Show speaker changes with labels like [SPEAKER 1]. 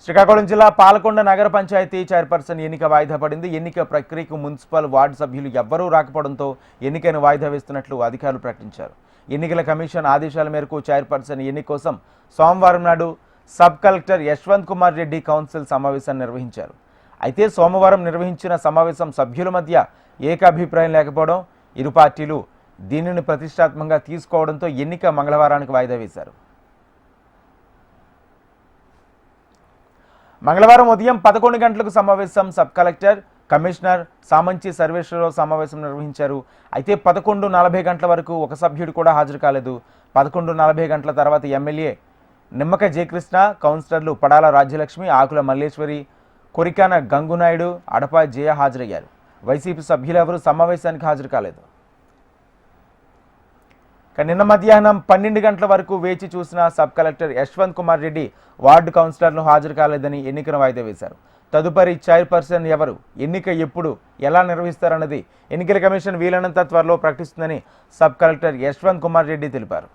[SPEAKER 1] శ్రీకాకుళం జిల్లా పాలకొండ నగర పంచాయతీ చైర్పర్సన్ ఎన్నిక వాయిదా పడింది. ఎన్నిక ప్రక్రియకు మున్సిపల్ వార్డు సభ్యులు ఎవ్వరూ రాకపోవడంతో ఎన్నికను వాయిదా వేస్తున్నట్లు అధికారులు ప్రకటించారు. ఎన్నికల కమిషన్ ఆదేశాల మేరకు చైర్పర్సన్ ఎన్నిక కోసం సోమవారం నాడు sub collector Yashwant Kumar Reddy council సమావేశాన్ని నిర్వహించారు. అయితే సోమవారం నిర్వహించిన సమావేశం సభ్యుల మధ్య ఏకాభిప్రాయం లేకపోవడం, ఇరు పార్టీలు దీనిని ప్రతిష్టాత్మకంగా తీసుకోవడంతో ఎన్నిక మంగళవారానికి వాయిదా వేశారు. మంగళవారం ఉదయం 11 గంటలకు సమావేశం sub collector, commissioner Samanchi Sarveswararao సమావేశం నిర్వహించారు. అయితే 11:40 గంటల వరకు ఒక సభ్యుడు కూడా హాజరు కాలేదు. 11:40 గంటల తర్వాత ఎమ్మెల్యే నిమ్మక జయకృష్ణ, కౌన్సిలర్లు పడాల రాజ్యలక్ష్మి, ఆకుల మల్లేశ్వరి, కొరికాన గంగునాయుడు, అడప జయ హాజరయ్యారు. వైసీపీ సభ్యులు ఎవరూ సమావేశానికి హాజరు కాలేదు. నిన్న మధ్యాహ్నం 12 గంటల వరకు వేచి చూసిన sub collector Yashwant Kumar Reddy ward కౌన్సిలర్లు హాజరు కాలేదని ఎన్నికను వాయిదా వేశారు. తదుపరి చైర్పర్సన్ ఎవరు, ఎన్నిక ఎప్పుడు, ఎలా నిర్వహిస్తారన్నది ఎన్నికల కమిషన్ వీలైనంత త్వరలో ప్రకటిస్తుందని సబ్ కలెక్టర్ యశ్వంత్ కుమార్ రెడ్డి తెలిపారు.